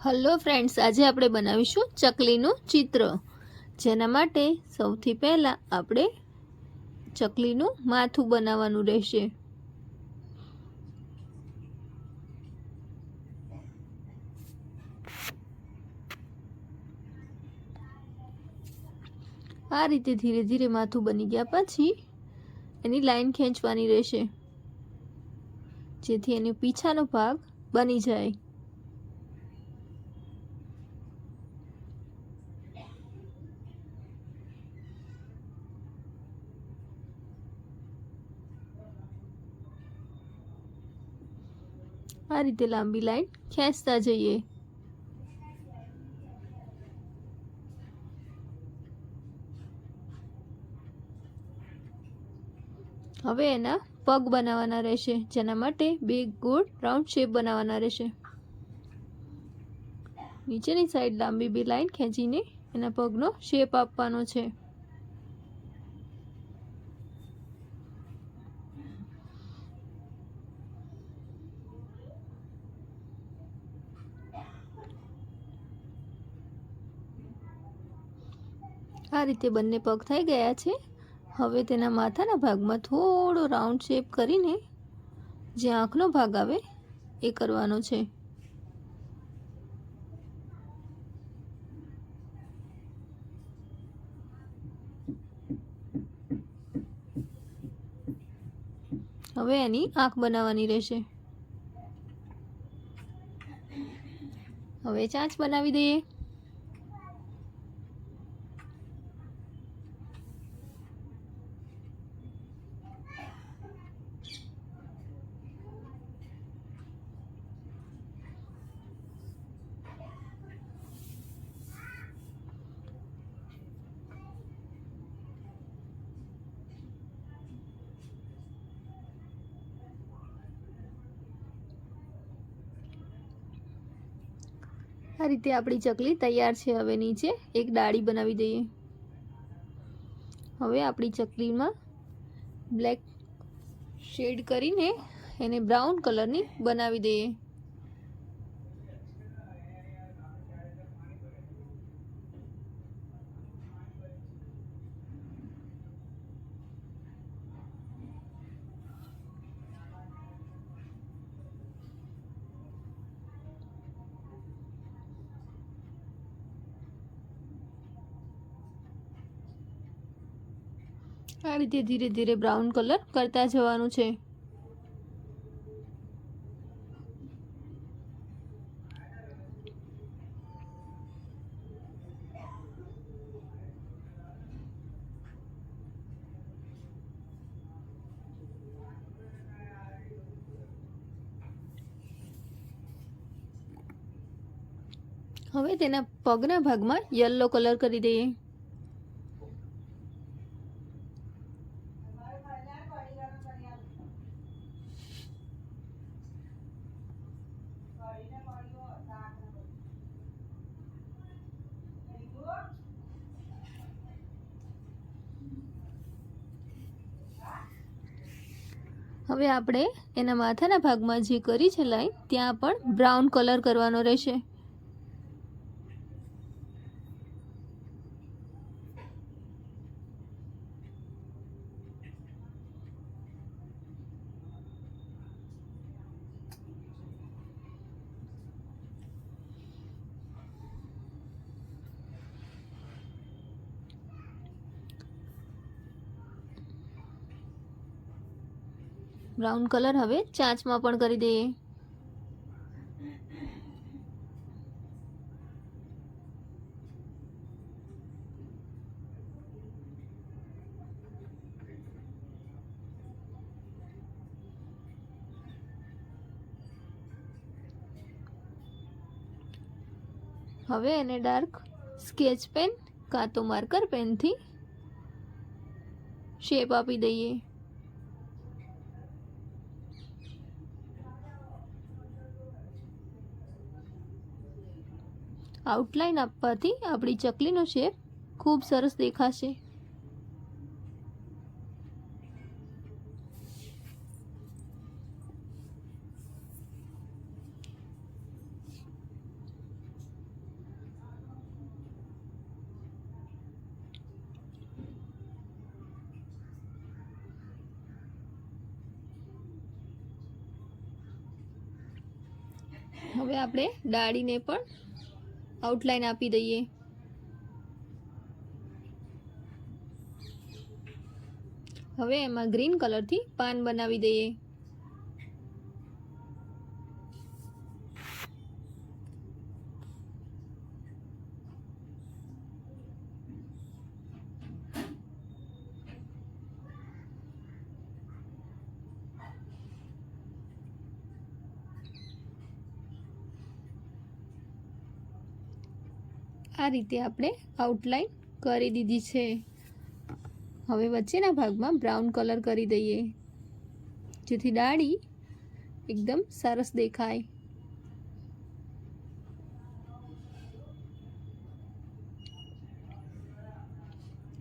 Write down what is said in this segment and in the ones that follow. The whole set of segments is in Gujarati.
હેલો ફ્રેન્ડ્સ, આજે આપણે બનાવીશું ચકલીનું ચિત્ર। જેના માટે સૌથી પહેલા આપણે ચકલીનું માથું બનાવવાનું રહેશે। આ રીતે ધીરે ધીરે માથું બની ગયા પછી એની લાઈન ખેંચવાની રહેશે, જેથી એનો પીછાનો ભાગ બની જાય। આ રીતે લાંબી લાઈન ખેંચતા જઈએ। હવે એના પગ બનાવવાના રહેશે, જેના માટે બે ગોળ રાઉન્ડ શેપ બનાવવાના રહેશે। નીચેની સાઈડ લાંબી બે લાઈન ખેંચીને એના પગનો શેપ આપવાનો છે। આ રીતે બંને પગ થઈ ગયા છે। હવે તેના માથાના ભાગમાં થોડો રાઉન્ડ શેપ કરીને જે આંખનો ભાગ આવે એ કરવાનો છે। હવે એની આંખ બનાવવાની રહેશે। હવે ચાંચ બનાવી દઈએ। આ રીતે આપણી ચકલી તૈયાર છે। હવે નીચે એક ડાળી બનાવી દઈએ। હવે આપણી ચકલીમાં બ્લેક શેડ કરીને એને બ્રાઉન કલરની બનાવી દઈએ। આ રીતે ધીરે ધીરે બ્રાઉન કલર કરતા જવાનું છે। હવે તેના પગના ભાગમાં યલો કલર કરી દઈએ। હવે આપણે એના માથાના ભાગમાં જે કરી છે લાઈન, ત્યાં પણ બ્રાઉન કલર કરવાનો રહેશે। બ્રાઉન કલર હવે ચાંચમાં પણ કરી દઈએ। હવે એને ડાર્ક સ્કેચ પેન કાં તો માર્કર પેનથી શેપ આપી દઈએ। આઉટલાઈન આપવાથી આપણી ચકલીનો શેપ ખૂબ સરસ દેખાશે। હવે આપણે ડાળીને પણ આઉટલાઈન આપી દઈએ. હવે એમાં ગ્રીન કલરથી પાન બનાવી દઈએ. આ રીતે આપણે આઉટલાઈન કરી દીધી છે. હવે વચ્ચેના ભાગમાં બ્રાઉન કલર કરી દઈએ, જેથી ડાળી એકદમ સરસ દેખાય.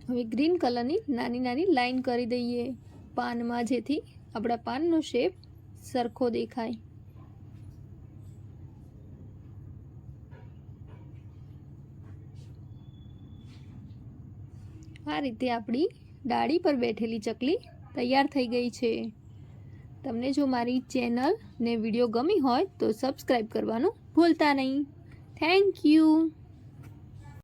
હવે ગ્રીન કલરની નાની નાની લાઈન કરી દઈએ પાનમાં, જેથી આપણા પાનનો શેપ સરખો દેખાય. આ રીતે આપણી ડાળી પર બેઠેલી ચકલી તૈયાર થઈ ગઈ છે. તમને જો મારી ચેનલ ને વિડીયો ગમી હોય તો સબસ્ક્રાઈબ કરવાનું ભૂલતા નહીં. Thank you.